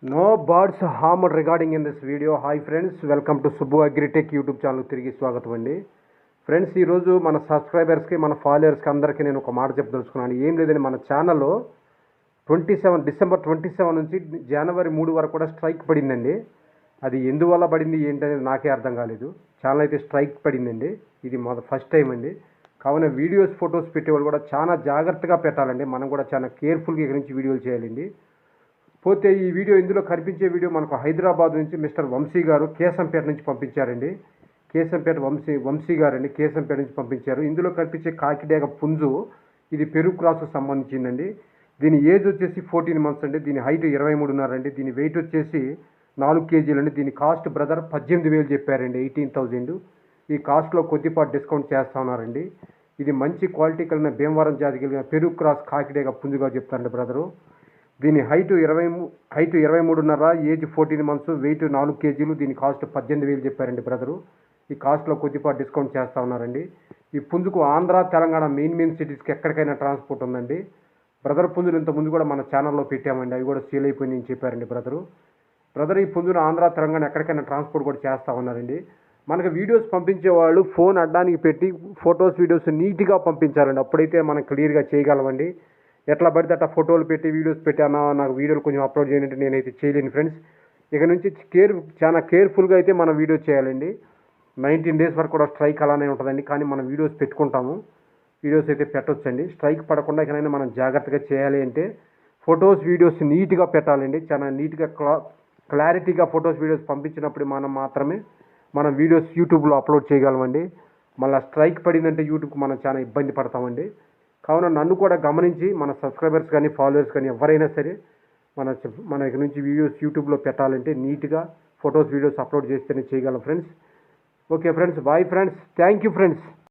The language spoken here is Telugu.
No birds harmed regarding in this video. Hi friends, welcome to Subbu Agritech YouTube channel తిరిగి స్వాగతం అండి. ఫ్రెండ్స్, ఈరోజు మన సబ్స్క్రైబర్స్కి మన ఫాలోవర్స్కి అందరికీ నేను ఒక మాట చెప్పదలుచుకున్నాను. ఏం లేదండి, మన ఛానల్లో డిసెంబర్ 27 నుంచి జనవరి 3 వరకు కూడా స్ట్రైక్ పడిందండి. అది ఎందువల్ల పడింది ఏంటనేది నాకే అర్థం కాలేదు. ఛానల్ అయితే స్ట్రైక్ పడిందండి. ఇది ఫస్ట్ టైం అండి. కావున వీడియోస్ ఫొటోస్ పెట్టేవాళ్ళు కూడా చాలా జాగ్రత్తగా పెట్టాలండి. మనం కూడా చాలా కేర్ఫుల్గా ఇక్కడి నుంచి వీడియోలు చేయాలండి. పోతే ఈ వీడియో ఇందులో కనిపించే వీడియో మనకు హైదరాబాద్ నుంచి మిస్టర్ వంశీ గారు కేశంపేట నుంచి పంపించారండి. కేశంపేట వంశీ గారండి కేశంపేట నుంచి పంపించారు. ఇందులో కనిపించే కాకిడేగ పుంజు ఇది పెరుగు క్రాస్కు సంబంధించిందండి. దీని ఏజ్ వచ్చేసి 14 months అండి. దీని హైట్ 23.5 అండి. దీని వెయిట్ వచ్చేసి 4 kg అండి. దీని కాస్ట్ బ్రదర్ 18,000 చెప్పారండి, 18,000. ఈ కాస్ట్లో కొద్దిపాటు డిస్కౌంట్ చేస్తా ఉన్నారండి. ఇది మంచి క్వాలిటీ కలిగిన భీమవరం జాతి కలిగిన పెరుగు క్రాస్ కాకిడేగ పుంజుగా చెప్తారండి బ్రదరు. దీని height 23.5, age 14 months, weight 4 kg. దీని కాస్ట్ 18,000 చెప్పారండి బ్రదరు. ఈ కాస్ట్లో కొద్దిపాటు డిస్కౌంట్ చేస్తూ ఉన్నారండి. ఈ పుంజుకు ఆంధ్ర తెలంగాణ మెయిన్ సిటీస్కి ఎక్కడికైనా ట్రాన్స్పోర్ట్ ఉందండి బ్రదర్. పుంజులు ఇంతకుముందు కూడా మన ఛానల్లో పెట్టామండి, అవి కూడా సేల్ అయిపోయింది చెప్పారండి బ్రదర్. ఈ పుంజును ఆంధ్ర తెలంగాణ ఎక్కడికైనా ట్రాన్స్పోర్ట్ కూడా చేస్తూ ఉన్నారండి. మనకు వీడియోస్ పంపించే వాళ్ళు ఫోన్ అడ్డానికి పెట్టి ఫొటోస్ వీడియోస్ నీట్గా పంపించాలండి. అప్పుడైతే మనం క్లియర్గా చేయగలమండి. ఎట్లా పడితే అట్లా ఫోటోలు పెట్టి వీడియోస్ పెట్టానా, నాకు వీడియోలు కొంచెం అప్లోడ్ చేయాలంటే నేనైతే చేయలేను ఫ్రెండ్స్. ఇక నుంచి చాలా కేర్ఫుల్గా అయితే మనం వీడియో చేయాలండి. 19 days వరకు కూడా స్ట్రైక్ అలానే ఉంటుందండి. కానీ మనం వీడియోస్ పెట్టుకుంటాము, వీడియోస్ అయితే పెట్టొచ్చండి. స్ట్రైక్ పడకుండా ఇకనైనా మనం జాగ్రత్తగా చేయాలి అంటే ఫొటోస్ వీడియోస్ నీట్గా పెట్టాలండి. చాలా నీట్గా క్లారిటీగా ఫొటోస్ వీడియోస్ పంపించినప్పుడు మనం మాత్రమే మనం వీడియోస్ యూట్యూబ్లో అప్లోడ్ చేయగలమండి. మళ్ళీ స్ట్రైక్ పడిందంటే యూట్యూబ్కి మనం చాలా ఇబ్బంది పడతామండి. కావున నన్ను కూడా గమనించి మన సబ్స్క్రైబర్స్ కానీ ఫాలోవర్స్ కానీ ఎవరైనా సరే మన ఇక్కడ నుంచి వీడియోస్ యూట్యూబ్లో పెట్టాలంటే నీట్గా ఫొటోస్ వీడియోస్ అప్లోడ్ చేస్తేనే చేయగలం friends. Okay friends, bye friends, thank you friends.